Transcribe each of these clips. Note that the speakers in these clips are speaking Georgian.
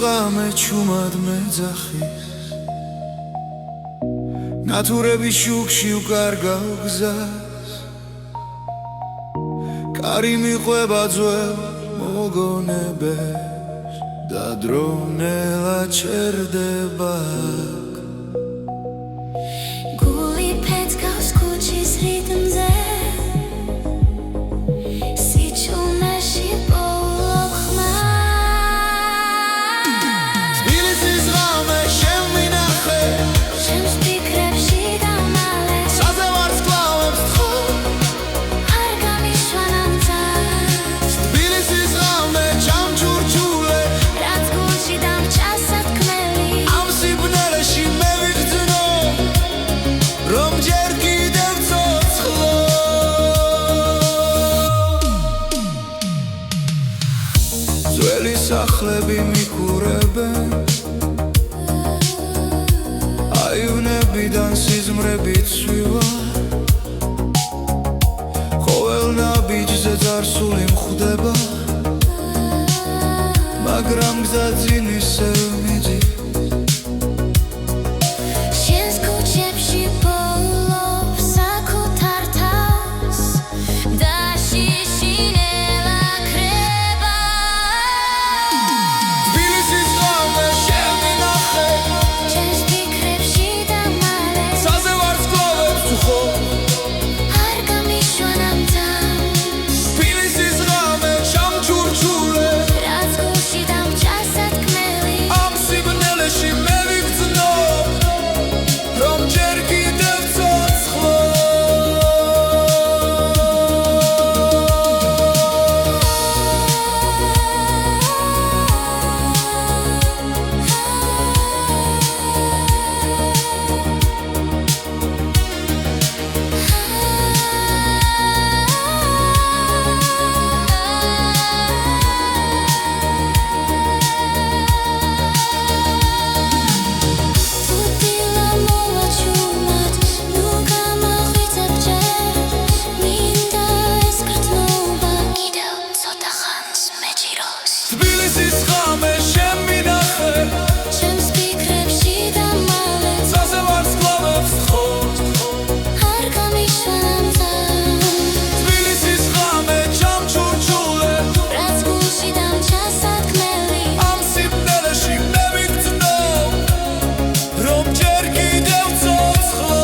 ღამე ჩუმად მეძახის ნათურების შუქში უკარგავ გზას კარი მიყვება ძველ მოგონებებს და დრონელა ჩერდება გული ფეთქავს ქუჩის რიტმზე სიჩუმეში პოულობ ხმას თბილისის ღამე შენ მინახე ჩემს ფიქრებში დამალე საზე ვარსკვლავებს თხო არ გამიშვან ამ წამს თბილისის ღამე ჩამჩურჩულე რაც გულში დამჭა სათქმელი ამ სიბნელეში მე ვიგრძნო რომ ჯერ კიდევ ცოცხლო ძველი სახლები მიკურებენ აივნებიდან სიზმრებით ცვივარ ყოველ ნაბიჯზე წარსული მხვდება მაგრამ გზა ძინ ისევ მიდის შენს ქუჩებში პოულობ საკუთარ თავს და შიშინელა ქრება თბილისის ღამე შენ მინახე ჩემს ფიქრებში დამალე საზე ვარსკვლავებს თხო არ გამიშვან ამ წამს თბილისის ღამე ჩამჩურჩულე რაც გულში დამჭა სათქმელი ამ სიბნელეში მე ვიგრძნო რომ ჯერ კიდევ ცოცხლო თუთილა მოვა ჩუმად ნუ გამაღვიძებ ჯერ მინდა ეს გრძნობა კიდევ ცოტა ხანს მეჭიროს თბილისის ღამე შენ მინახე ჩემს ფიქრებში დამალე საზე ვარსკვლავებს თხო არ გამიშვან ამ წამს თბილისის ღამე ჩამჩურჩულე რაც გულში დამჭა სათქმელი ამ სიბნელეში მე ვიგრძნო რომ ჯერ კიდევ ცოცხლო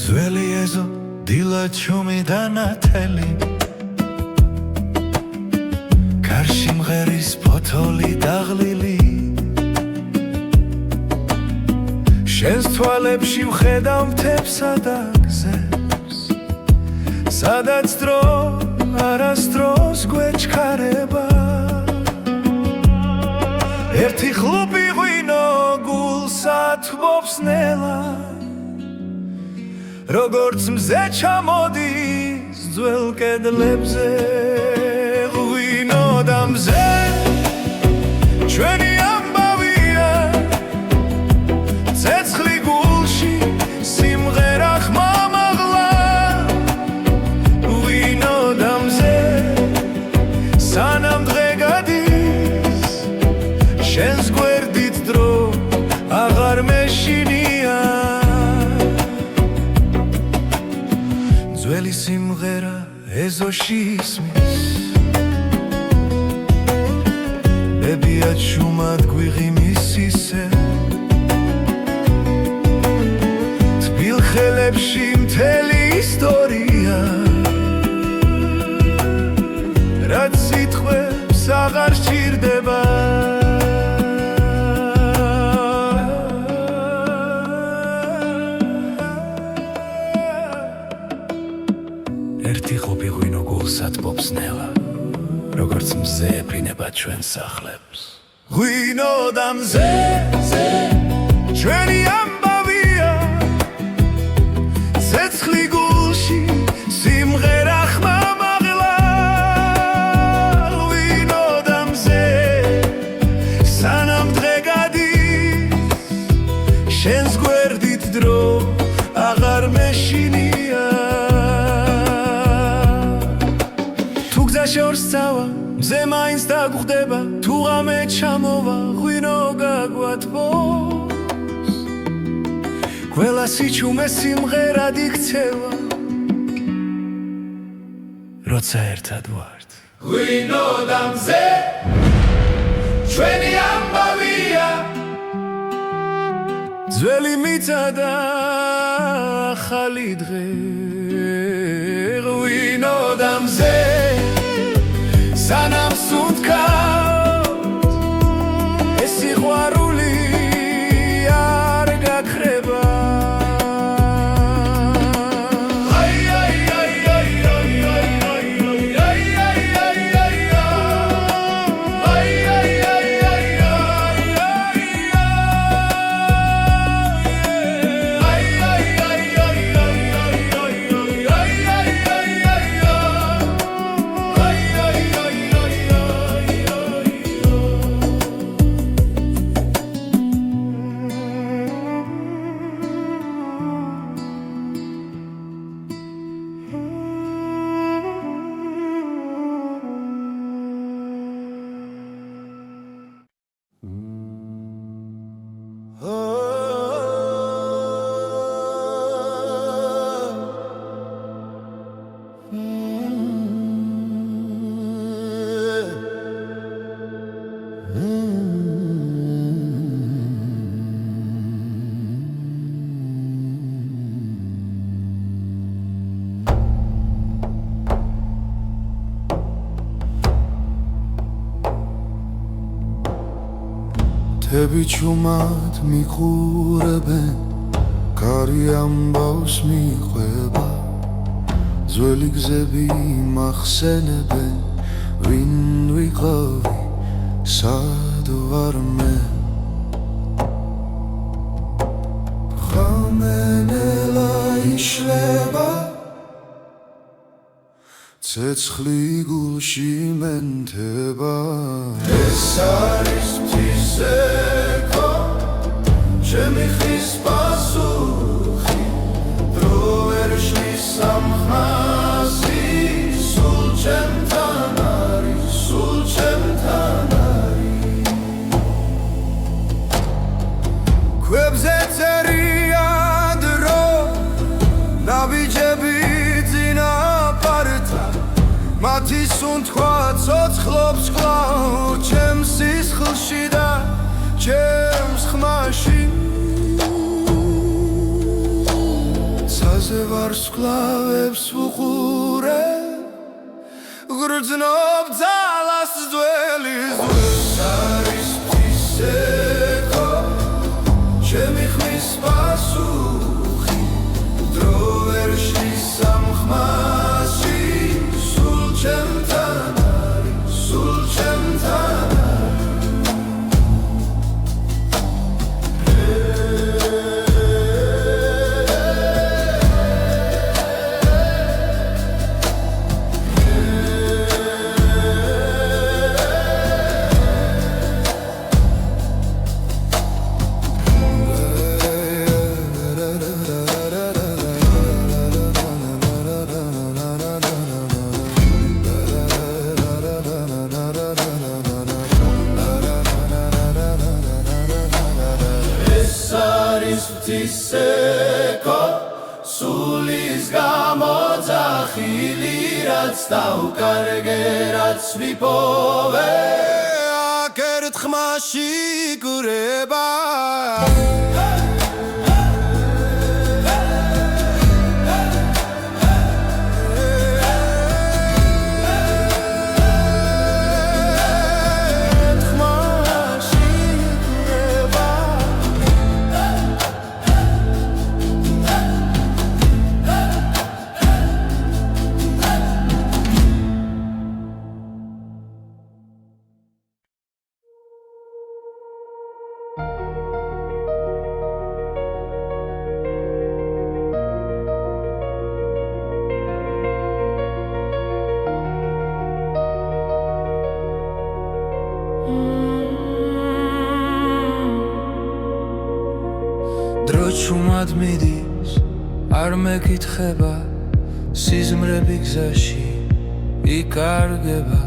ძველი ეზო დილა ჩუმი და ნათელი კარში მღერის ფოთოლი დაღლილი შენს თვალებში ვხედავ მთებსა და გზებს სადაც დრო არასდროს გვეჩქარება ერთი ხლუპი ღვინო გულს ათბობს ნელა როგორც მზე ჩამოდის ძველ კედლებზე ღვინო და მზე ჩვენი ამბავია ცეცხლი გულში სიმღერა ხმამაღლა ღვინო და მზე სანამ დღე ეზოში ისმის ებიათ შუმად გვიღი მისისე თბილ ხელებში მთელი ისტორია რაც სიტყვებს აღარ სჭირდება ერთი ყოფი ღვინო გულსად პოპს ნელა როგორც მზე ეფრინება ჩვენ სახლებს ღვინო და მზე ჩვენი ამბავია ცეცხლი გულში სიმღერა ხმამაღლა ღვინო და მზე სანამ დღე გადის შენს გვერდით დრო აღარ მეშინია შორს წავა მზე მაინც დაგხვდება თუ ღამე ჩამოვა ღვინო გაგვათბოს ყველა სიჩუმე სიმღერად იქცევა როცა ერთად ვართ ღვინო და მზე ჩვენი ამბავია ძველი მიწა და ახალი დღე ღვინო და მზე სანამ სუნთქავთ ეს სიყვარული არ გაქრება თები ჩუმად მიყურებენ კარი ამბავს მიყვება ძველი გზები მახსენებენ ვინ ვიყავი სად ვარ მე ღამენელა იშლება ცეცხლი გულში მენთება ეს არის ღვთისექო ჩემი ხის პასუხი დრო ვერ შლის სამხასი სულ ჩემთან არის სულ ჩემთან არის ქვებზე წერია დრო ნაბიჯები წინაპართა მათი სუნთქვა ცოცხლობს კვლავ ჩემს სისხლში და ჩემს ხმაში ცაზე ვარსკვლავებს ვუყურე გრძნობ ძალას ძველი ზღვებს არის ღვთისექო ჩემი ხმის პასუხი დრო ვერ შლის სამხმასში სულ ჩემთან არის სულ ჩემთან ღვთისექო სული რის გამოძახილი რაც დავკარგე რაც ვიპოვე აქ ერთხმაში გურება დრო ჩუმად მიდის არ მეკითხება სიზმრები გზაში იკარგება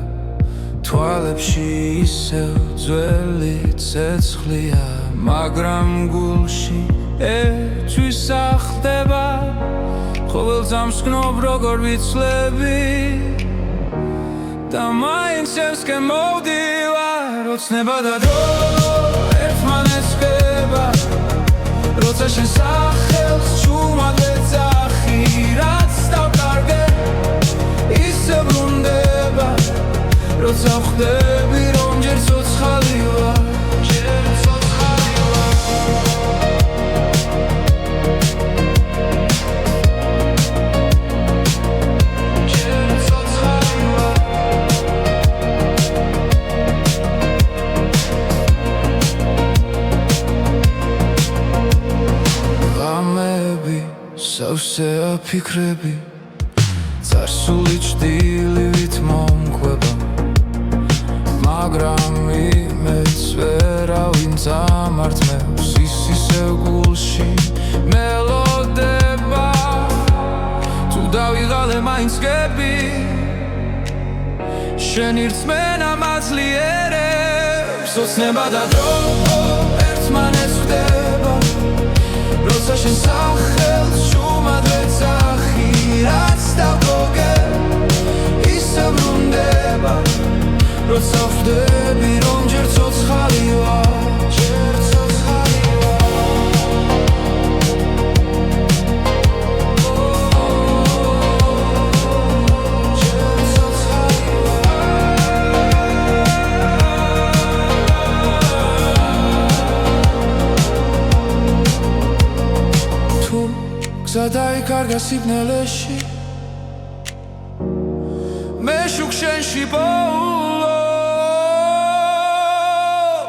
თვალებში ისევ ძველი ცეცხლია მაგრამ გულში ერთვის ახდება ყოველ ძამს გნობ როგორ ვიცლები და მაინც ევსკენ მოვდივარ ოცნება და დრო ერთმანეთს ხდება როცა შენ სახელს ჩუმად ეძახი რაც დავკარგე ისე ბრუნდება როცა ვხვდები რომ ჯერ ცოცხალი ვარ სავსე აფიქრები წარსული ჭდილივით მომკვება მაგრამ იმედს ვერავინ წამართმევს ის ისევ გულში მელოდება თუ დავიღალე მაინც გები შენი რწმენა მაძლიერებს ოცნება და დრო ერთმანეთს ხდება როცა შენ სახელს ჩუმად ვეძახი რაც დავკარგე ისე ბრუნდება როცა ვხვდები რომ ჯერ ცოცხალი ვარ დაიკარგა სიბნელეში მე შუქ შენში პოულო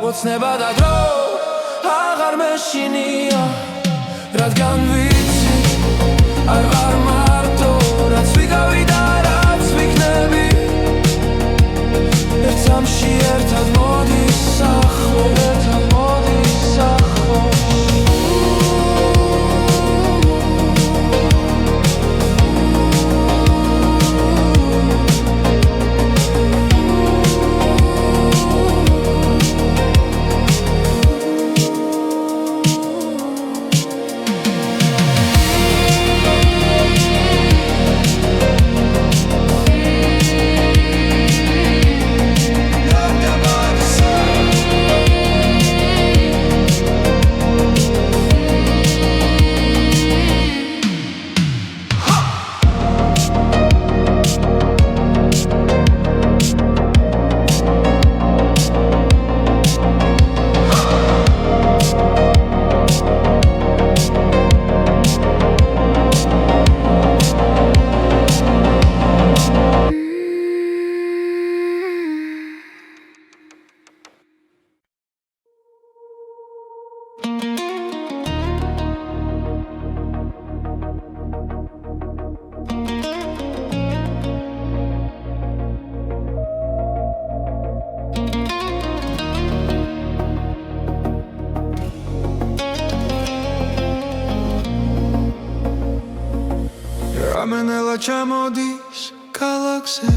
ოცნება და დრო აღარ მეშინია რადგან ვიცი არ ვარ მარტო რაც ვიგავი და რაც ვიქნები ერთ სამში ერთად მოდის ახლო ერთად მოდის ახლო Ramenela ჩამოდის ქალაქზე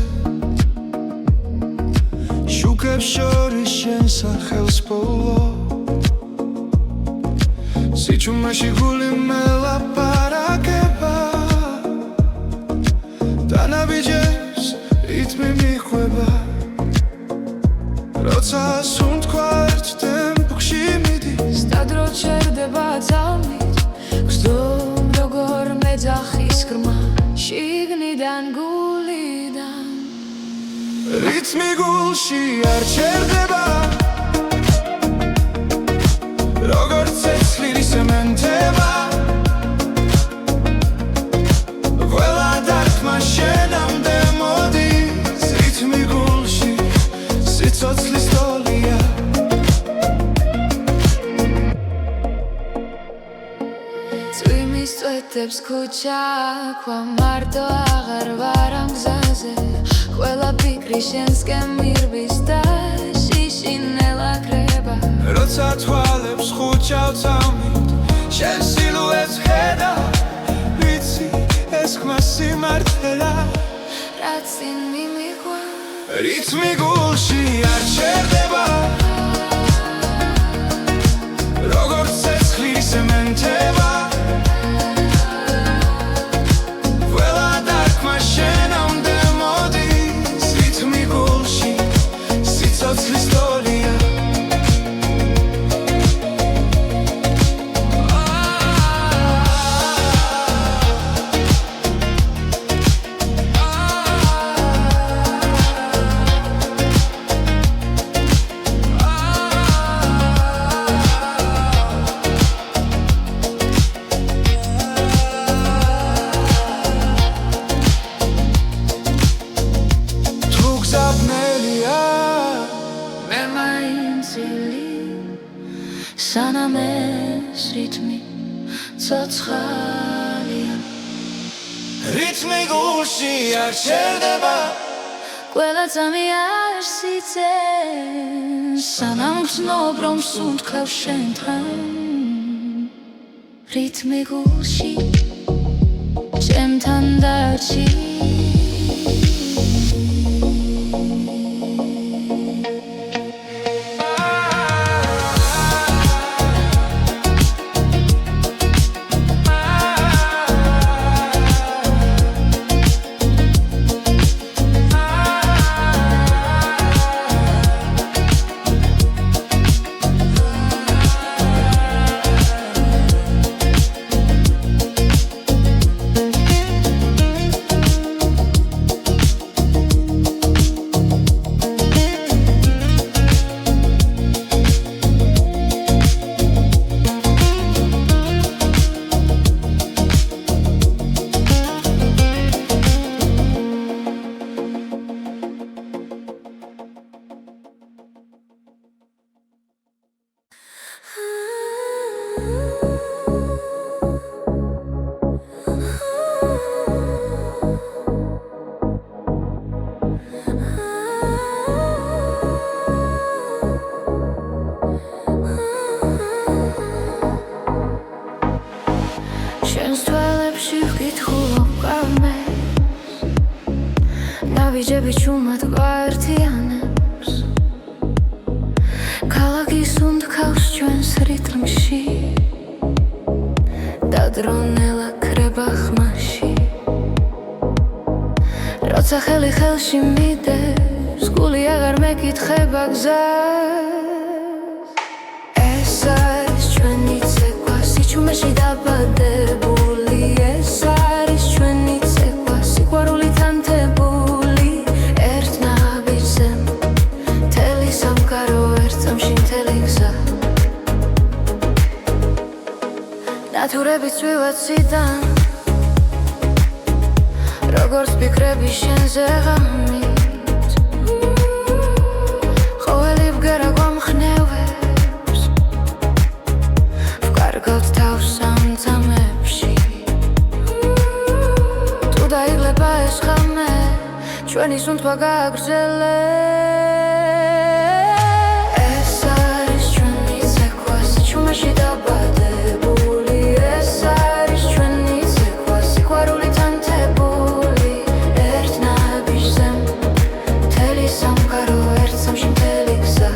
შუქებს შორის შენ სახელს პოულო სიჩუმეში გული მელაპარაკება რითმი მიყვება როცა სუნთქვა ერთ ტემპში მიდის სტადრო ჩერდება ძალმით გზდომ როგორ მეძახის ხრმა შიგნიდან გულიდან რითმი გულში არ ჩერდება როგორც ცეცხლი სემენტება ყველა დარტყმა შენამდე მოდის რითმი გულში სიცოცხლის ტოლია წვიმის წვეთებს ქუჩა ქვა მარტო აღარ ვარ ამ გზაზე ყველა ფიქრი შენსკენ მირბის და შიშინელა კრება როცა თვალებს ხუჩავ წამით შენ სილუეტს ხედა ვიცი ეს ხმა სიმართლეა რაც წინ მიმიღვა რითმი გულში არ ჩერდება როგორც ცეცხლი სემენტება ყველა დარტყმა შენამდე მოდის რითმი გულში სიცოცხლის ტოლია სანამ ეს რითმი ცოცხალია რითმი გულში არ ჩერდება ყველა წამი არ სიცეს სანამ გრძნობ რომ სუნთქავ შენთან რითმი გულში ჩემთან დარჩი ნავიჯები ჩუმად გვაერთიანებს ქალაქი სუნთქავს ჩვენს რიტმში და დრონელა კრება ხმაში როცა ხელი ხელში მიდევს გული აღარ მეკითხება გზას ეს არის ჩვენი ცეკვა სიჩუმეში დაბადებული ეს არის ჩვენი ცეკვა სიყვარულით ანთებული ერთ ნაბიჯზე მთელი სამყარო ერთ წამში მთელი გზა ნათურების წვივაციდან როგორც ფიქრები შენზე ღამით ყოველი ბგერა გვამხნევებს ვკარგავთ თავს ამ წამებში თუ დაიღლება ეს ღამე ჩვენი სუნთქვა გააგრძელებს ეს არის ჩვენი ცეკვა სიჩუმეში დაბადებული ეს არის ჩვენი ცეკვა სიყვარულით ანთებული ერთ ნაბიჯზე მთელი სამყარო ერთ წამში მთელი გზა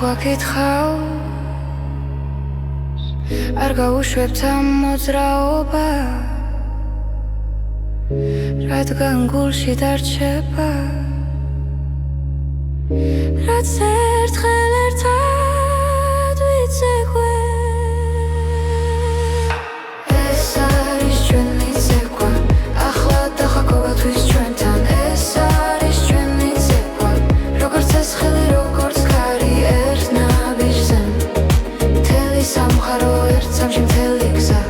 გვაკითხავს არ გაუშვებთ ამ მოძრაობა რადგან გულში დარჩება რაც ერთხელ ერთად ვიცეკვე ეს არის ჩვენი ცეკვა ახლა დახა ყოველთვის ჩვენთან ეს არის ჩვენი ცეკვა როგორც ეს ხელი როგორც ქარი ერთ ნაბიჯზე მთელი სამყარო ერთ სამში მთელი გზა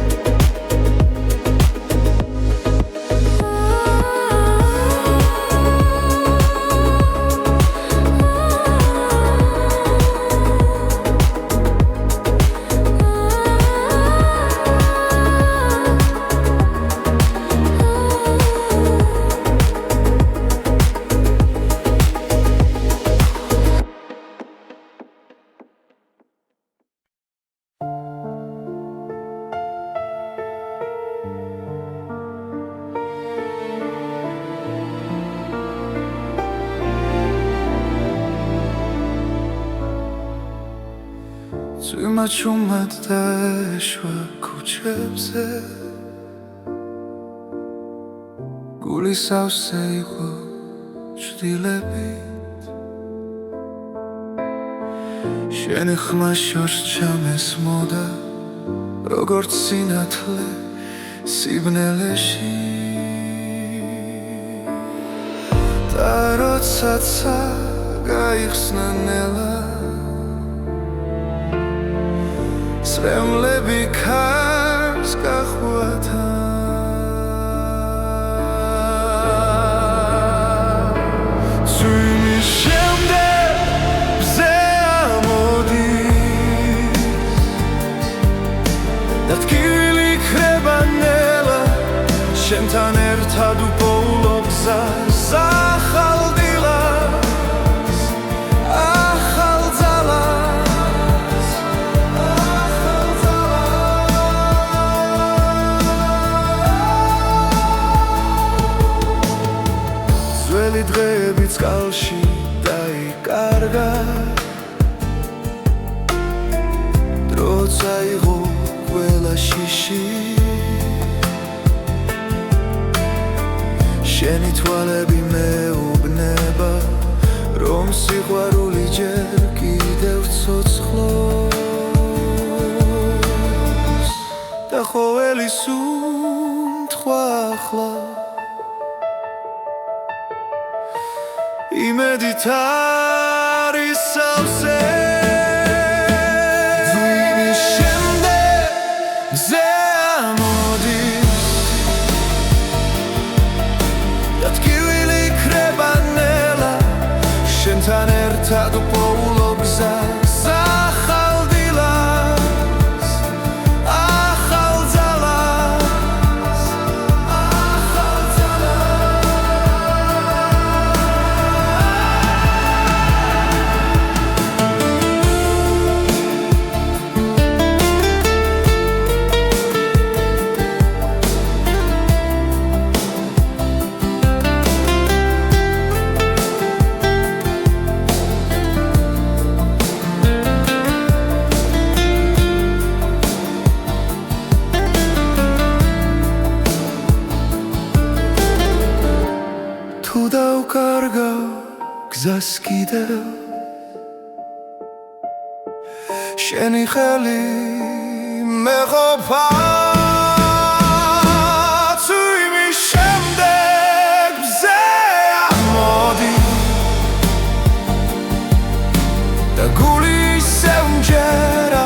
წვიმა ჩუმად დაეშვა ქუჩებზე გული სავსე იყო ჭდილებით შენი ხმა შორს ჩამესმოდა როგორც სინათლე სიბნელეში და როდესაც გაიხსნა ნელა სრემლები ქარს გახვათა წვიმის შემდეგ მზე ამოდის და ტკივილი ქრება ნელა შენთან ერთად უპოულობ გზას ახალ დილას ახალ ძალას ძველი დღეები წყალში დაიკარგა დრო წაიღო ყველა შიში შენი თვალები მეუბნება რომ სიყვარული ჯერ კიდევ ცოცხლობს და ყოველი სუნთქვა ახლა იმედით არის სავსე წვიმის შემდეგ მზე ამოდის და ტკივილი ქრება ნელა შენთან ერთად უპოულობ გზას ახალ დილას ახალ ძალას ახალ თუ დავკარგავ გზას კიდევ შენი ხელი მეყოფა წვიმის შემდეგ მზე ამოდის და გული ისევ მჯერა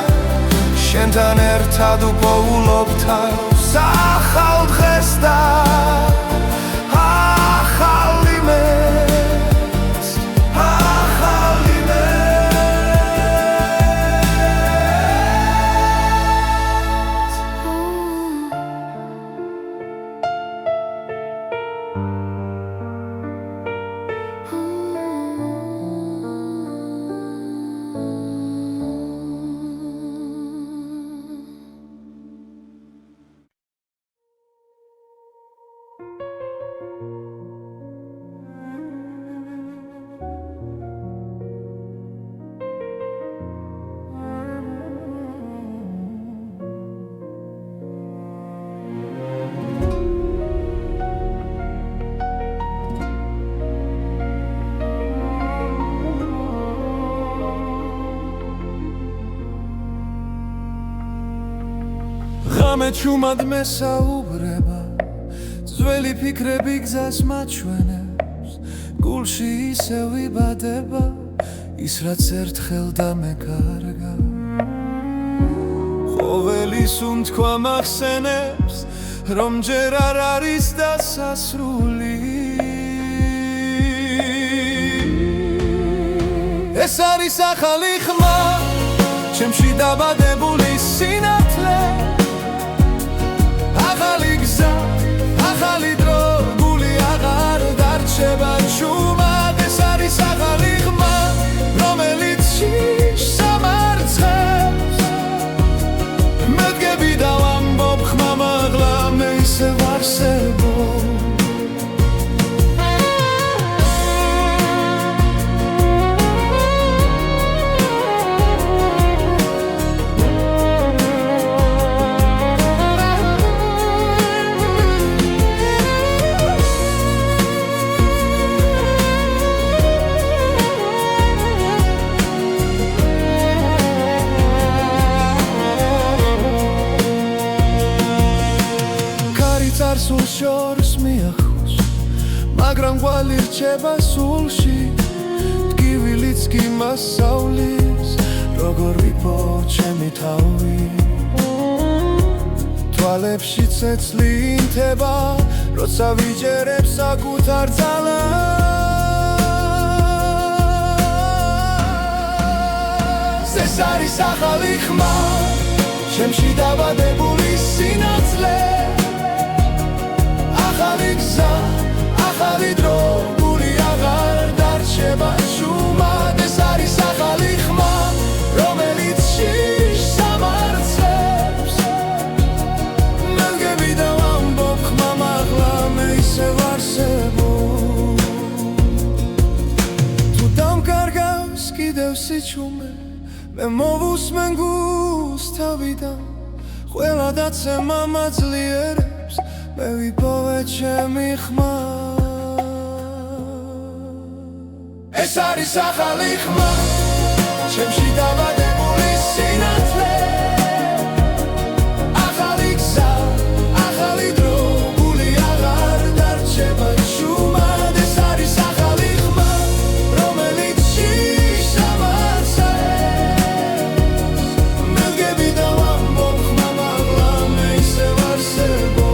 შენთან ერთად უპოულობ თავს ახალ დღეს და ღამე ჩუმად მესაუბრება ძველი ფიქრები გზას მაჩვენებს გულში ისევ იბადება ის რაც ერთხელ დამეკარგა ყოველის უთქვა მახსენებს რომ ჯერ არ არის დასასრული ეს არის ახალი ხმა ჩემში დაბადებული სინათლე ახალი გზა ახალი დრო გული აღარ დარჩება ჩუმად ეს არის ახალი ხმა რომელიც შიშს ამარცხებს მე დგები და ვამბობ ხმა მაღლა მე ისევ არსებობ სულ შორს მიახოს მაგრამ ყვალი რჩება სულში ტკივილიც კი მასავლის როგორ ვიპო ჩემი თავი თვალებში ცეცლი ინთება როცა ვიჯერებ საკუთარ ძალას ეს არის ახალი ხმა ჩემში დაბადებული სინათლე ახალი გზა, ახალი დრო, გული აღარ დარჩება ჩუმად ეს არის ახალი ხმა, რომელიც შიშს ამარცხებს მე დგები და ვამბობ ხმა მაღლა მე ისევ არსებობ თუ დამკარგავს კიდევ სიჩუმე მე მოვუსმენ გულს თავიდან ყველა დაცემა მაძლიერებს მე ვიპოვე ჩემი ხმა ეს არის ახალი ხმა ჩემში დაბადებული სინათლე ახალი გზა ახალი დრო გული აღარ დარჩება ჩუმად ეს არის ახალი ხმა რომელიც შიშს ამარცხებს მე დგები და ვამბობ ხმა მაღლა მე ისევ არსებობ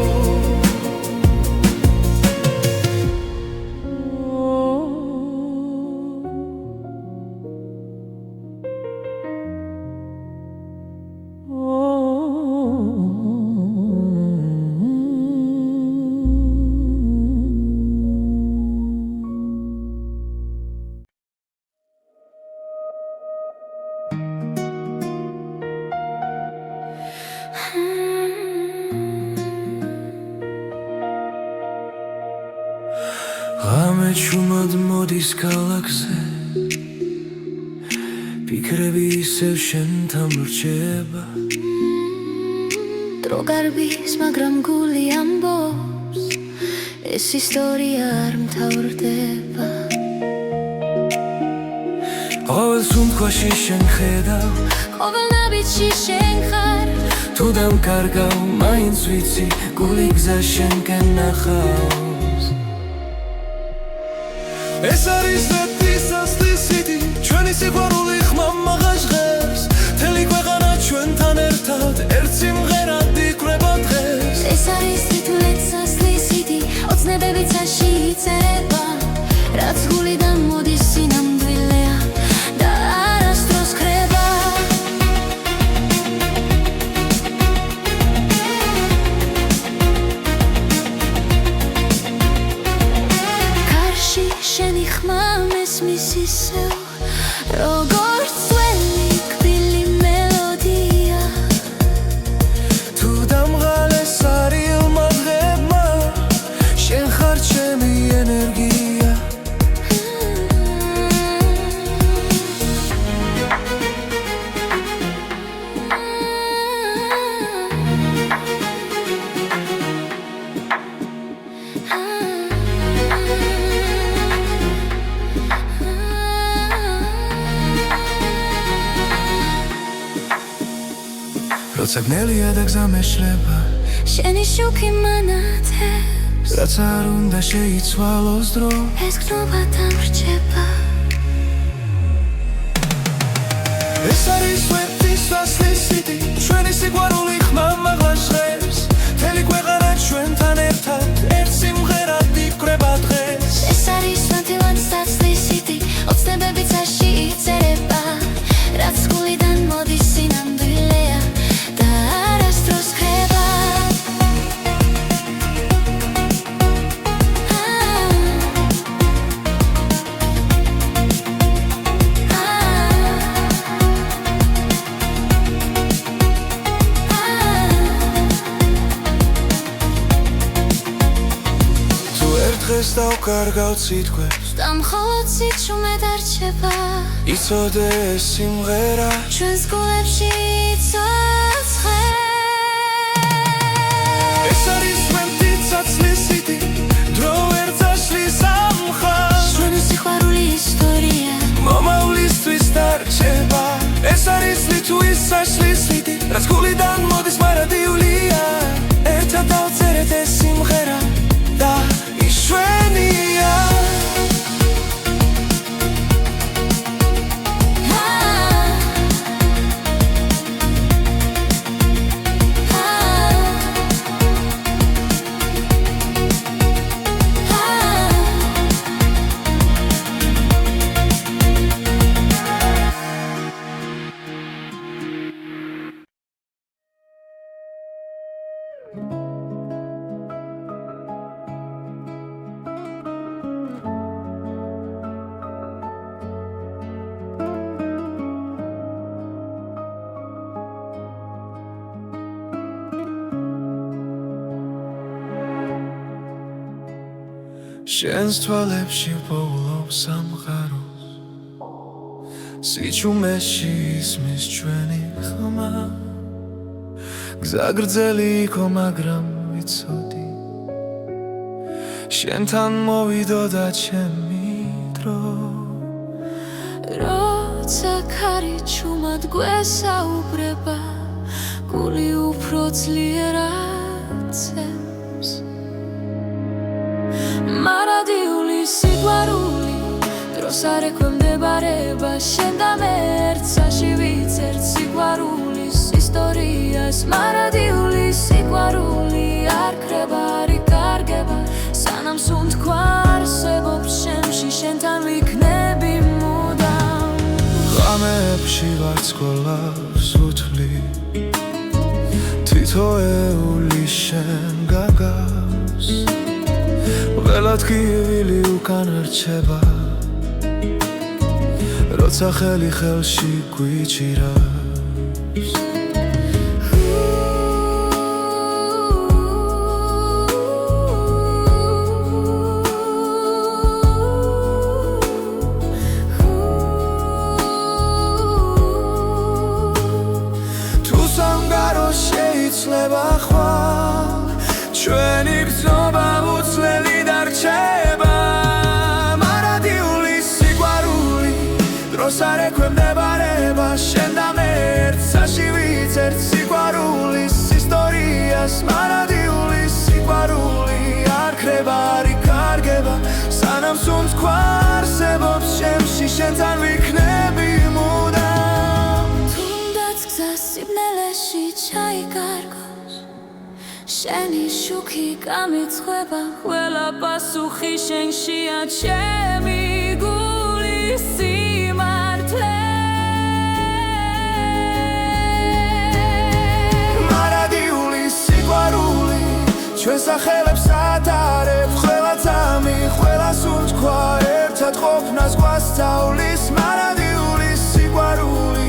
ღამე ჩუმად მოდის ქალაქზე ფიქრები ისევ შენთან რჩება დრო გარბის მაგრამ გული ამბობს ეს ისტორია არ მთავრდება ყოველ სუნთქვაში შენ ხედავ ყოველ ნაბიჯში შენ ხარ თუ დამკარგავ მაინც ვიცი გული გზა შენკენ ნახავს ეს არის ზეთის ასლისიდი ჩვენი სიყვარული ხმა მაღაშღებს მთელი ქვეყანა ჩვენთან ერთად ერთ სიმღერად იკვრება დღეს ეს არის თითქმის სასლისიდი ოცნებები ცაში იწერება რაც გულიდან მოდის სინამდვილეა და არასდროს ქრება კარში შენი ხმა მესმის ისევ როგორც ძველი კბილი მელოდია თუ დამღალეს არილმა დღებმა შენ ხარ ჩემი ენერგია საგნელია და გზა მეშლება შენი შუქი მანათებს რაც არ უნდა შეიცვალოს დრო ეს გნობა დამრჩება ეს არის ვერტის სასლის სიტი ჩვენი სიყვარული ხმა მაღლა ჟღერს მთელი ქვეყანა ჩვენთან ერთად ერთ სიმღერად იკვრება დღეს ეს არის ნათელად სასლის სიტი ოცნებები წაში იწერება რაც გულიდან მოდის სინამდვილეა და არასდროს ხება დღეს დავკარგავ სიტყვებს და მხოლოდ სიჩუმე დარჩება იცოდე ეს სიმღერა ჩვენს გულებში იცოცხლე ეს არის ვერტის სასლის სიტი დრო ვერ წაშლის ამ ხალხს ჩვენი სიყვარული ისტორია მომავლისთვის დარჩება ეს არის ლიტვის სასლის სიტი რაც გულიდან მოდის მარადიულია ერთად დავწერეთ ეს სიმღერა და შვენია შენს თვალებში პოულობს სამყაროს სიჩუმეში ისმის ჩვენი ხმა გზა გრძელი იყო მაგრამ ვიცოდი შენთან მოვიდოდა ჩემი დრო როცა ქარი ჩუმად გვესაუბრება გული უფრო ძლიერად ცემს მარადიული სიყვარული დროს არ ექვემდებარება შენ და მე ერთსაში ვიცერთ სიყვარულის ისტორიას მარადიული სიყვარული არ ქრება არ იკარგება სანამ სუნთქვა არსებობს შემში შენთან ვიქნები მუდამ ღამეებში ვარსკვლავს უთვლი თითოეული შენ გაგავს ველად გივილი უკან რჩება როცა ხელი ხელში გვიჭირავს თუ სამგარო შეიცლება ხვალ ჩვენი გზობა უცვლელი დარჩება მარადიული სიყვარული დროს არ ექვემდებარება შენ და მე ერთსაში ვიცერთ სიყვარულის ისტორიას მარადიული სიყვარული არ ქრება არ იკარგება სანამ სუნთქვა არსებობს შემში შენთან ვიქნები მუდამ თუნდაც გზა სიბნელეში ჩაიკარგოს შენი შუქი გამიცხება ყველა პასუხი შენშია ჩემი გულის სიმართლე მარადიული სიყვარული ჩვენ სახელებს ატარებ ყველა ძამი ყველა სუნთქვა ერთად ყოფნას გვასწავლის მარადიული სიყვარული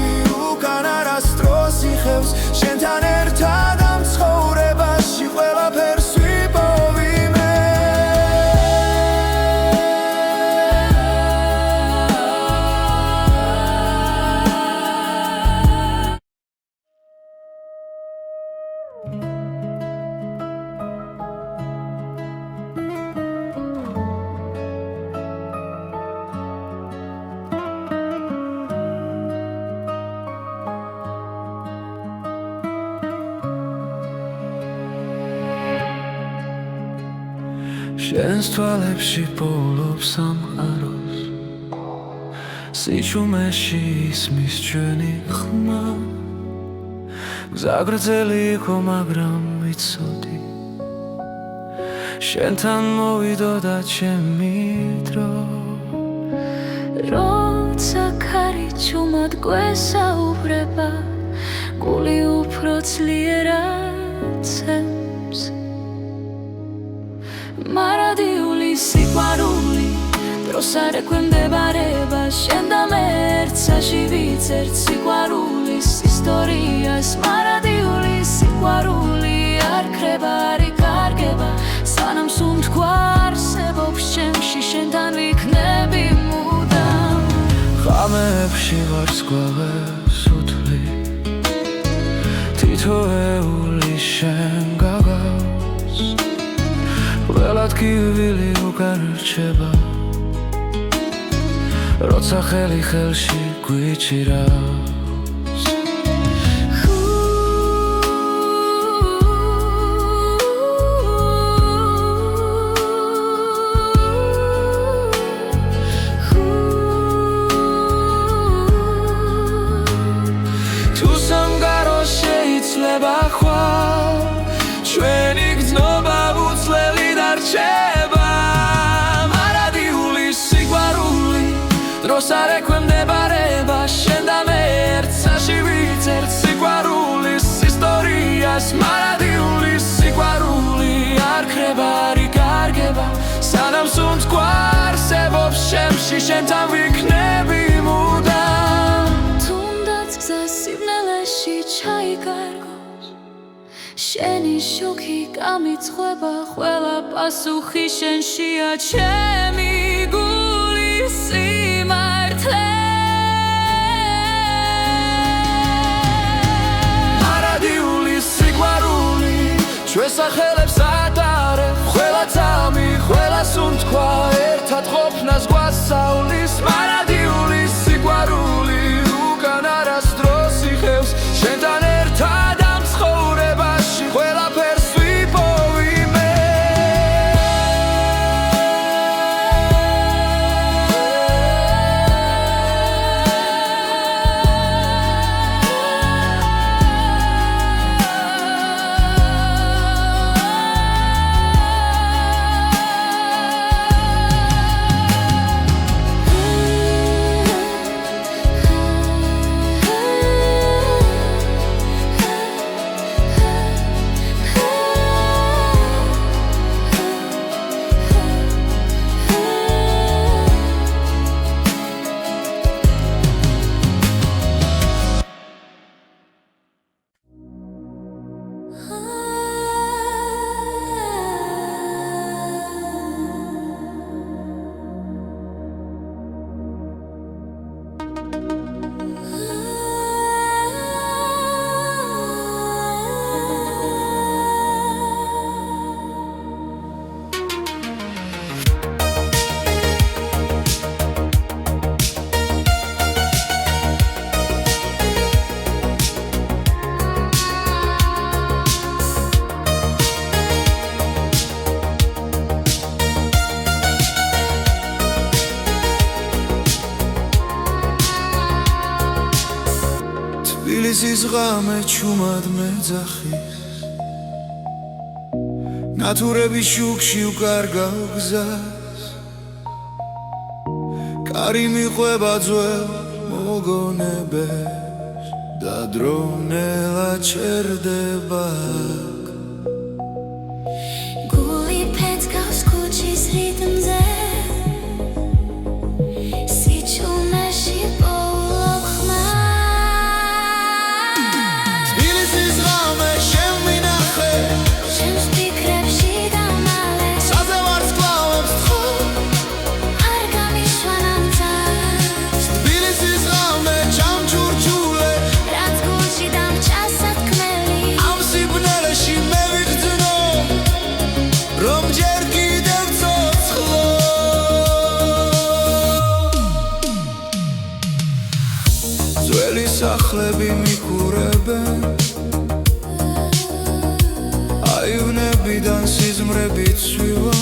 უკან არასდროს იხევს შენთან ერთად ამ ცხოვრებაში ყველაფერს ვიპოვიმე შენს თვალებში პოულობს სამყაროს სიჩუმეში ისმის ჩვენი ხმა გზა გრძელი იყო მაგრამ ვიცოდი შენთან მოვიდოდა ჩემი დრო როცა ქარი ჩუმად გვესაუბრება გული უფრო ძლიერად ცემს მარადიული სიყვარული დროს არ ექვემდებარება შენ და მე ერთსაში ვიცერთ სიყვარულის ისტორიას მარადიული სიყვარული არ ქრება არ იკარგება სანამ სუნთქვა არსებობს ჩემში შენთან ვიქნები მუდამ ღამეებში ვარსკვლავებს უთვლი თითოეული შენ გაგავს ყველა ტკივილი უკან რჩება როცა ხელი ხელში გვიჭირავს თუ სამგარო შეიძლება ხვალ ჩვენი გრძნობა უცვლელი დარჩება მარადიული სიყვარული დროს არ ექვემდებარება შენ და მე ერთსაში ვიცერთ სიყვარულის ისტორიას მარადიული სიყვარული არ ქრება არ იკარგება სანამ სუნთქვა არსებობს ჩემში შენთან ვიქნები მუდამ თუნდაც გზა სიბნელეში ჩაიკარგოს შენი შუქი გამიცხება ყველა პასუხი შენშია ჩემი გულის სიმართლე მარადიული სიყვარული ჩვენს სახელებს ატარებ ყველა წამი ყველა სუნთქვა ერთად ყოფნას გვასწავლის მარადიული სიყვარული უკან არასდროს იხევს შენთან ერთად ამ ცხოვრებაში ყველაფერს ვიპოვი მე თბილისის ღამე ჩუმად მეძახის ნათურების შუქში უკარგავ გზას კარი მიყვება ძველ მოგონებებს და დრონელა ჩერდება გული ფეთქავს ქუჩის რიტმზე სიჩუმეში პოულობ ხმა თბილისის ღამე შენ მინახე შენს ფიქრებში დამალე საძე ვარსკვლავებს თხო არ გამიშვა ნამძარს თბილისის ღამე ჩამჩურჩულე რაც გულში დამჭა სათქმელი ამ სიბნელეში მე ვიგრძნო რომ ჯერ კიდევ ცოცხლო ძველი სახლები მიყურებენ აივნებიდან სიზმრებით ცვივა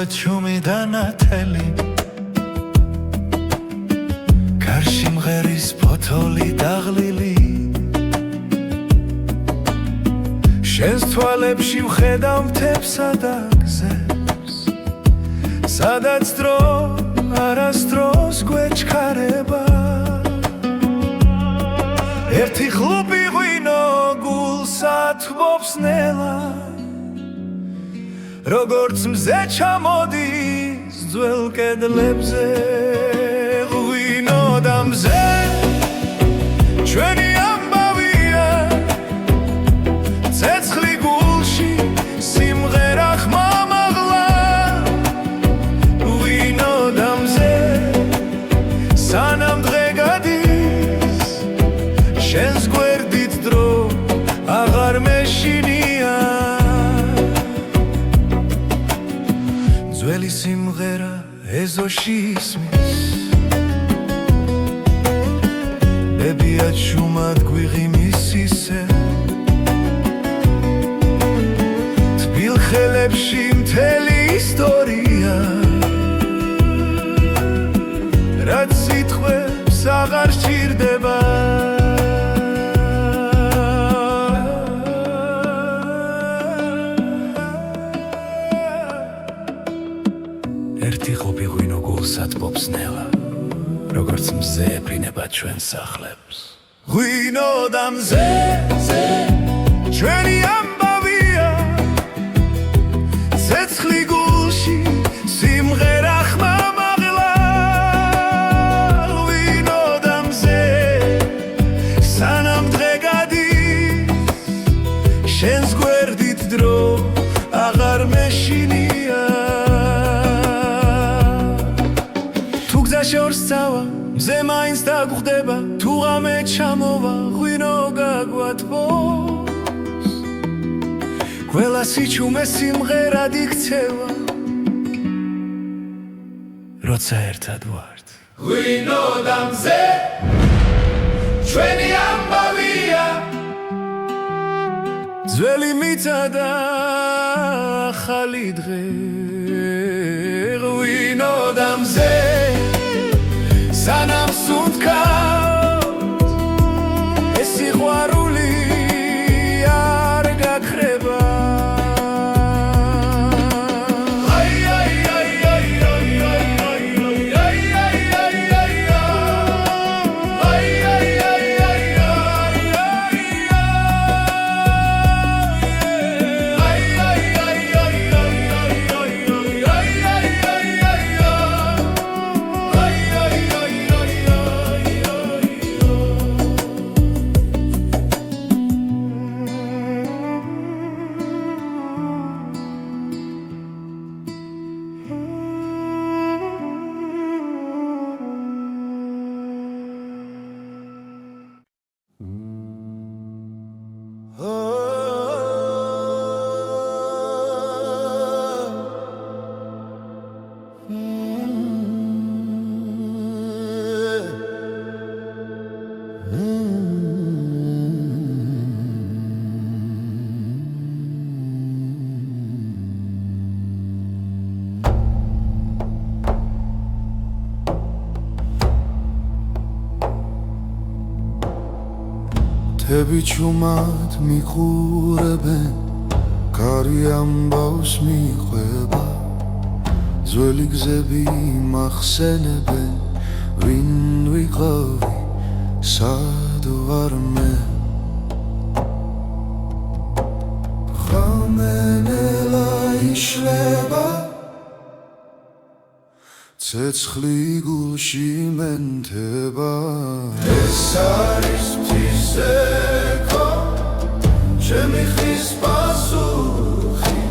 ჩუმი და ნათელი გარში მღერის ფოთოლი დაღლილი შენს თვალებში ვხედავ მთებსა და გზებს სადაც დრო არასდროს გვეჩქარება ერთი ხლუპი ღვინო გულსა თბობს ნელა როგორც მზე ჩამოდის ძველ კედლებზე ღვინო და მზე ჩვენი ამბავია ცეცხლი გულში სიმღერა ხმამაღლა ღვინო და მზე სანამ დღე გადის შენს გვერდით დრო აღარ მეშინია ძველი სიმღერა ეზოში ისმის ბებია ჩუმად გვიღიმის ისე თბილ ხელებში მთელი ისტორია რაც სიტყვებს აღარ სჭირდება ერთი ხლუპი ღვინო გულსა თბობს ნელა როგორც მზე ეფრინება ჩვენს სახლებს ღვინო და მზე ჩვენი ამბავია ცეცხლი გულში სიმღერა ხმამაღლა ღვინო და მზე სანამ დღე გადის შენს გვერდით დრო აღარ მეშინია შორს წავა მზე მაინც დაგხვდება თუ ღამე ჩამოვა ღვინო გაგვათბობს ყველა სიჩუმე სიმღერად იქცევა როცა ერთად ვართ ღვინო და მზე ჩვენი ამბავია ძველი მიწა და ახალი დღე ღვინო და მზე სანამ სუნთქავთ ეს სიყვარული არ გაქრება თები ჩუმად მიყურებენ კარი ამბავს მიყვება ძველი გზები მახსენებენ ვინ ვიყავი სად ვარ მე ღამენელა იშლება ცეცხლი გულში მენთება ეს არის ღვთისექო ჩემი ხის პასუხი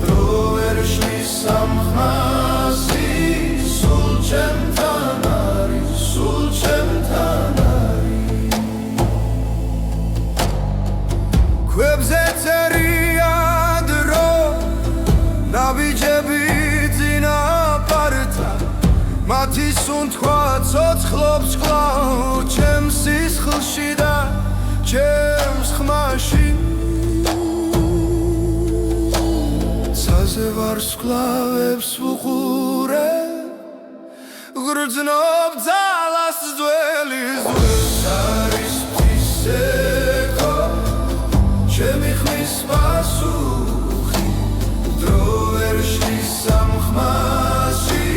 დრო ვერ შლის სამხასი სულ ჩემთან არის სულ ჩემთან არის ქვებზე წერია დრო ნაბიჯები წინაპართა მათი სუნთქვა ცოცხლობს კვლავ ჩემს სისხლში და ჩემს ხმაში ცაზე ვარსკვლავებს ვუყურე გრძნობ ძალას ძველის ძველს არის ღვთისექო ჩემი ხმის პასუხი დრო ვერ შლის ამ ხმაში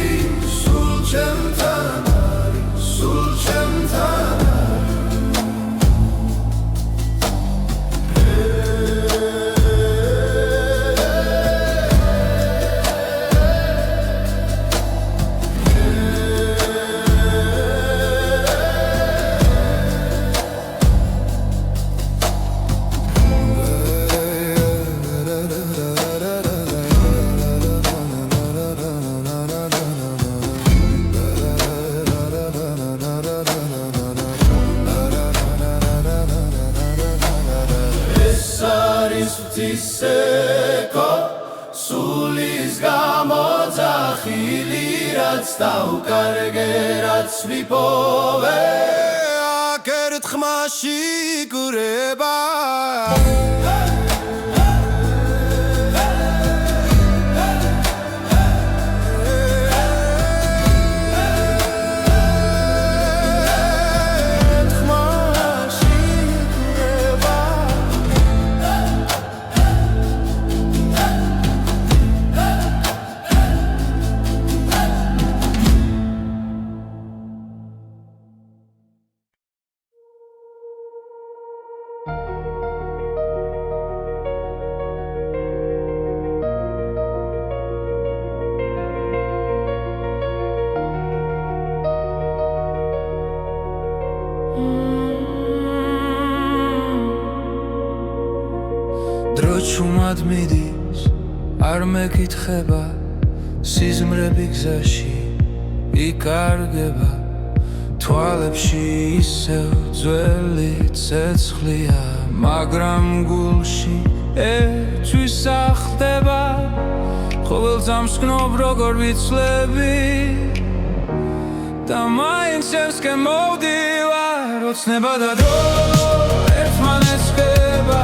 სულ ჩემთან არის სულ ჩემთან ღვთისექო სულის გამოძახილი რაც დავკარგე რაც ვიპოვე აქ ერთ ხმაში გრება დრო ჩუმად მიდის არ მეკითხება სიზმრები გზაში იკარგება თვალებში ისევ ძველი ცეცხლია მაგრამ გულში ერთვის ახდება ყოველ ძამს გნობ როგორ ვიცლები და მაინც შევსკენ მოვდივარ ოცნება და დრო ერთმანეთს ხდება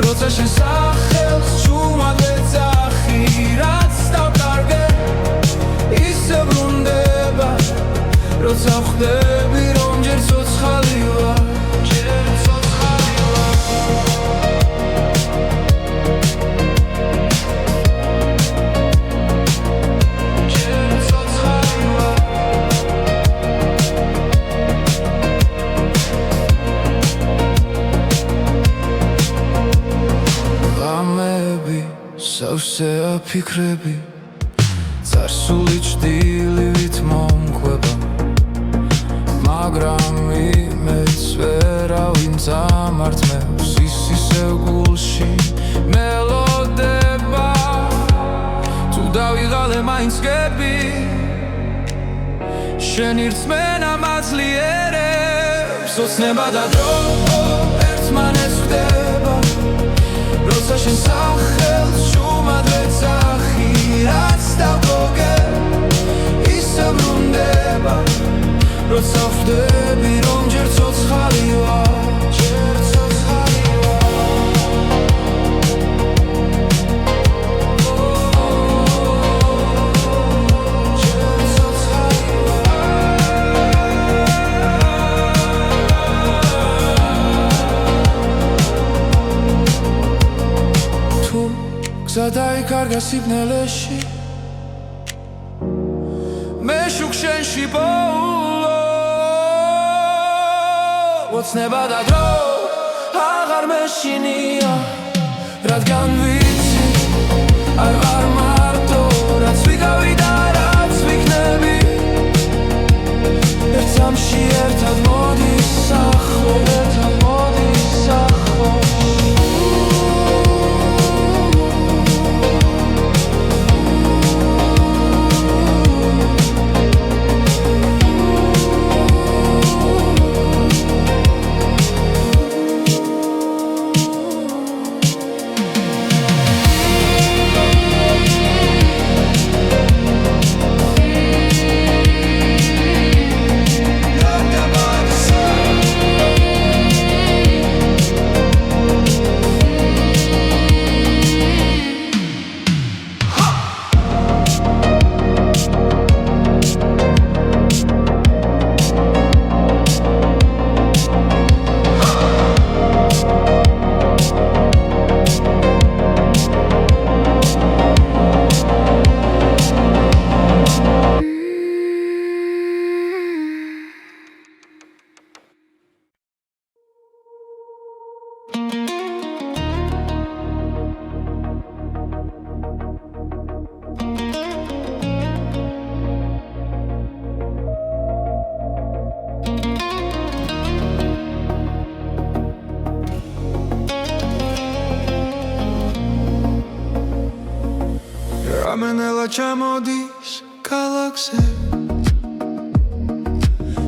როცა შენ სახელს ჩუმად ეძახი რაც დავკარგე ისე ბრუნდება როცა ხვდები რომ ჯერ ცოცხალი ვარ ჯერ ცოცხალი ვარ ჯერ ცოცხალი ვარ ღამები სავსეა ფიქრები წარსული ჭდილივით მომკვება მაგრამ იმეც ვერავინ წამართმევს ის ისევ გულში მელოდება თუ დავიღალე მაინც გები შენი რწმენა მაძლიერებს ოცნება და დრო ერთმანეთს ხდება როცა შენ სახელს ჩუმად ეძახი რაც დავკარგე ისე ბრუნდება როცა ხვდები რომ ჯერ ცოცხალი ვარ ჯერ ცოცხალი გზა დაიკარგა სიბნელეში მე შუქ შენში ბოლო ოცნება და დრო აღარ მეშინია რადგან ვიცი არ ვარ მარტო რაც ვიგავი და რაც ვიქნები ერთ სამში ერთად მოდის ახლო ერთად მოდის ახლო რამენელა ჩამოდის ქალაქზე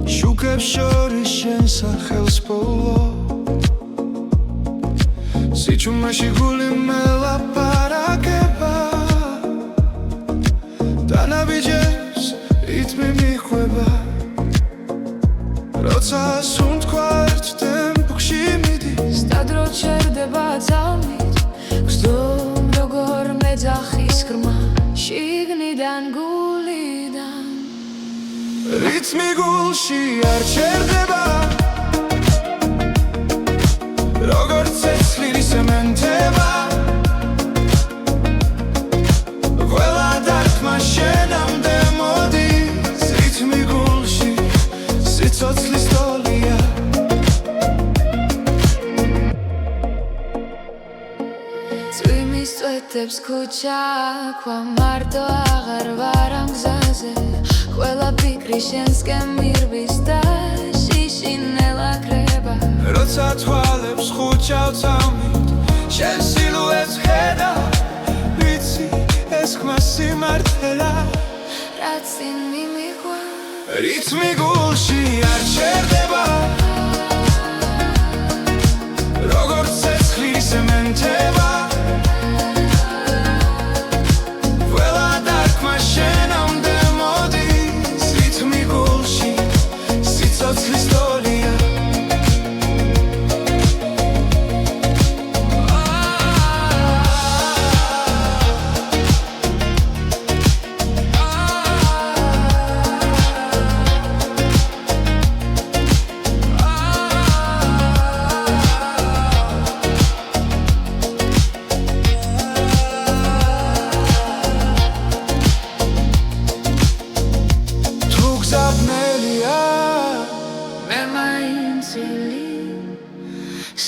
შუქებს შორის შენ სახელს ბოლო სიჩუმეში გული მელაპარაკება დანაბიჯებს რითმი მიხვება როცა სუნთქვა ერთ ტემპში მიდის სტადრო ჩერდება ძალმით გზდომ როგორ მეძახის ღრმა შიგნიდან გულიდან რითმი გულში არ ჩერდება როგორც ცეცხლი სემენტება ყველა დარტყმა შენამდე მოდის რითმი გულში სიცოცხლის ტოლია წვიმის წვეთებს ქუჩა ქვა მარტო აღარ ვარ ამ გზაზე ყველა ფიქრი შენსკენ მირბის და შიშინელა კრება როცა თვალებს ხუჩავ წამით შენ სილუეტს ხედა ვიცი ეს ხმა სიმართლეა რაც წინ მიმიღვა რითმი გულში არ ჩერდება როგორც ცეცხლი სემენტება ყველა დარტყმა შენამდე მოდის რითმი გულში სიცოცხლის ტოლია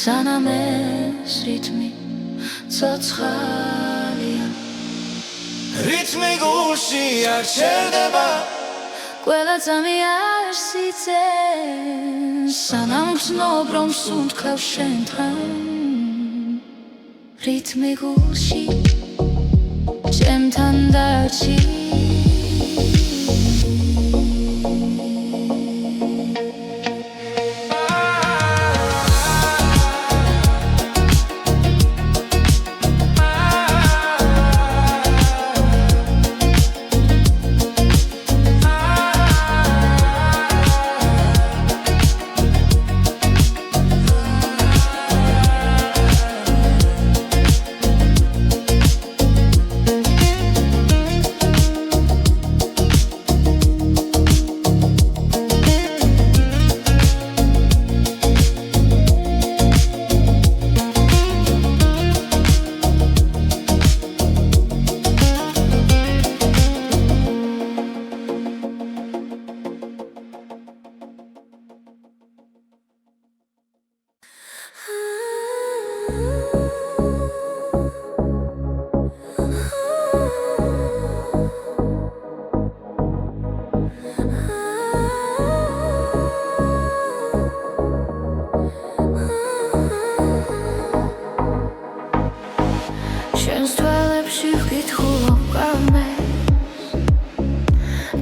სანამ ეს რითმი ცოცხალია რითმი გულში არ ჩერდება ყველა წამი არ სიცეს სანამ გრძნობ რომ სუნთქავ შენთან რითმი გულში ჩემთან დარჩი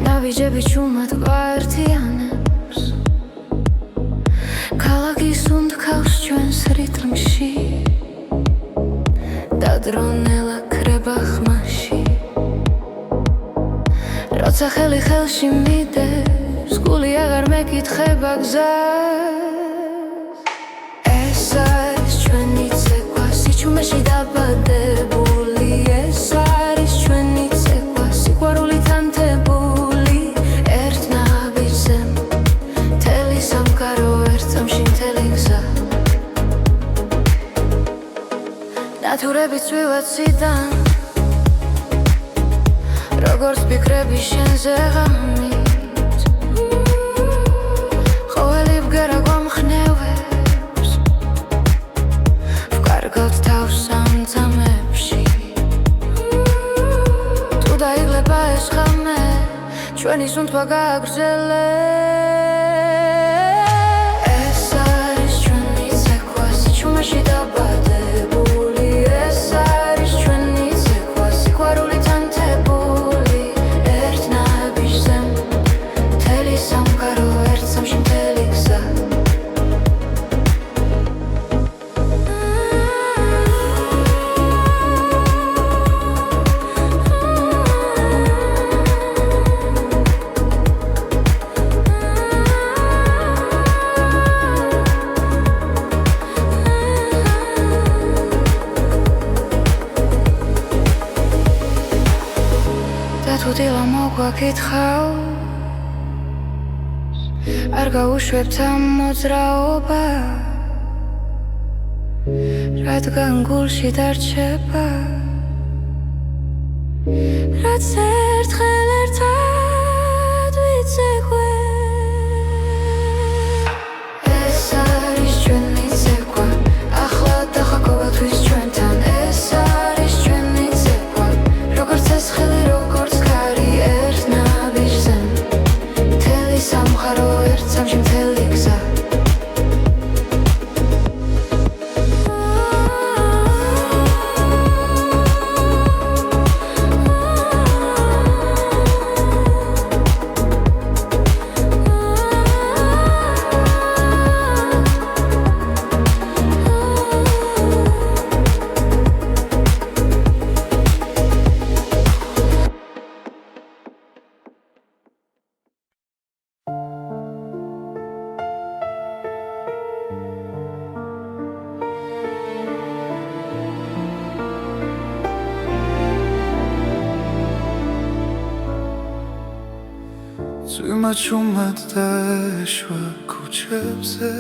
ნავიჯები ჩუმად გვაერთიანებს ქალაქი სუნთქავს ჩვენს რიტმში და დრონელა კრება ხმაში როცა ხელი ხელში მიდევს გული აღარ მეკითხება გზას ეს არის ჩვენი ცეკვა სიჩუმეში დაბადებული ეს არის ჩვენი ცეკვა სიყვარულით ანთებული ერთ ნაბიჯზე მთელი სამყარო ერთ წამში მთელი გზა ნათურები წვივა ციდან როგორც ფიქრები შენზე ღამით ყოველი ბგერა გვამხნევებს ვკარგავთ თავს ამ წამებში თუ დაიღლება ეს ღამე ჩვენი სუნთქვა გააგრძელებს ეს არის ჩვენი ცეკვა სიჩუმეში დაბადებული ეს არის ჩვენი ცეკვა სიყვარულით ანთებული ჭრილა მოგვაკითხავს არ გაუშვებთ ამ მოძრაობას რადგან გულში დარჩება რაც ერთხელ ერთად ვიცეკვე ეს არის ჩვენი ცეკვა ახლა დახა ყოველთვის ჩვენთან ეს არის ჩვენი ცეკვა როგორც ეს ხელი როგორც ქარი ერთ ნაბიჯზე მთელი სამყარო ერთ სამში მთელი გზა წვიმა ჩუმად დაეშვა ქუჩებზე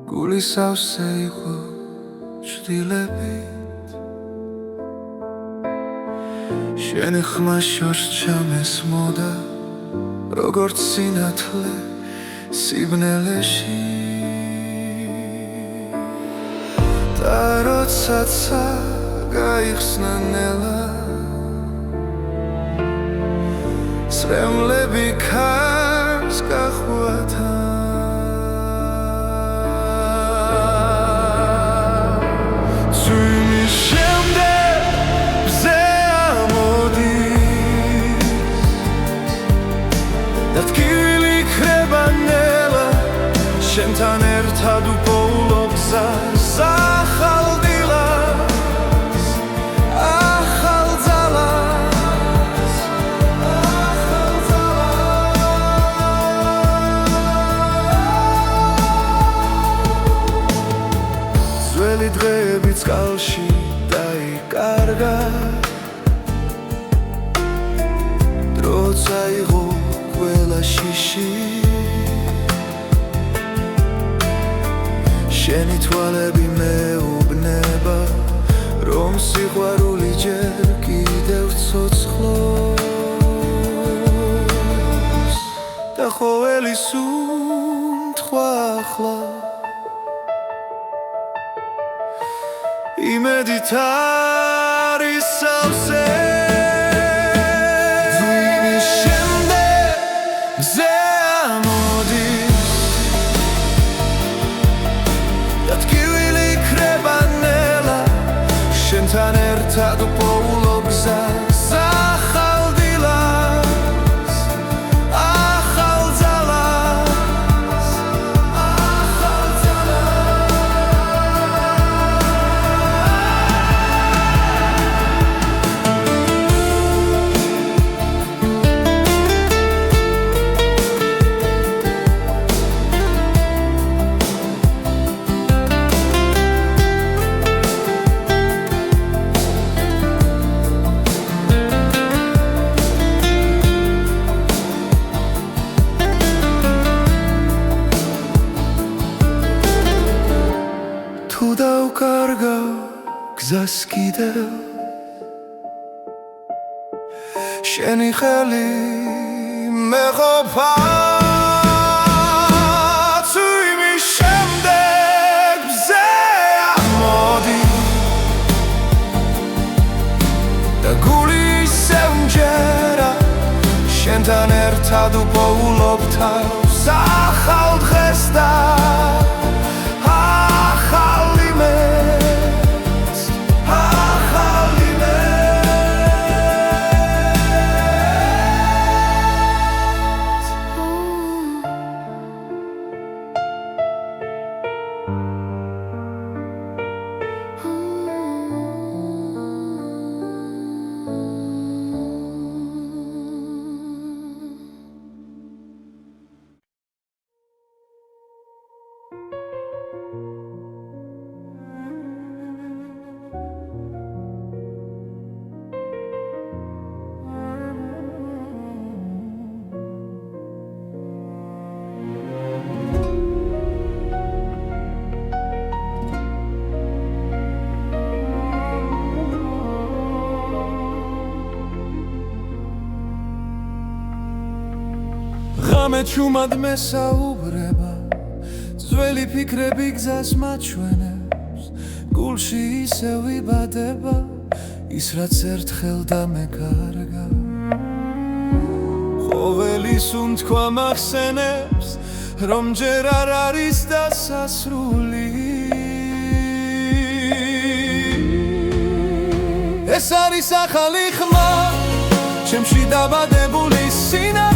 გული სავსე იყო ჭრილებით შენი ხმა შორს ჩამესმოდა როგორც სინათლე სიბნელეში და როდესაც გაიხსნა ნელა სრემლები ქარს გახვათა წვიმის შემდეგ მზე ამოდის და ტკივილი ქრება ნელა შენთან ერთად უპოულო გზას ახალ დილას ახალ ძალას ძველი დღეები წყალში დაიკარგა დრო წაიღო ყველა შიში შენი თვალები მეუბნება რომ სიყვარული ჯერ კიდევ ცოცხლობს და ყოველი სუნთქვა ახლა იმედით არის სავსე წვიმის შემდეგ მზე ამოდის და ტკივილი ქრება ნელა შენთან ერთად უპოულო გზას ახალ დილას ახალ ძალას ახალ ძალას თუ დავკარგავ გზას კიდევ შენი ხელი მეყოფა წვიმის შემდეგ მზე ამოდის და გული ისევ მჯერა შენთან ერთად უპოულობ თავს ახალ დღეს და მგონე ჩუმად მესაუბრება ძველი ფიქრები გზას მაჩვენებს გულში ისევ ვიბადება ის რაც ერთხელ დამეკარგა ყოველი სუნთქვა მახსენებს რომ ჯერ არ არის დასასრული ეს არის ახალი ხმა ჩემში დაბადებული სინა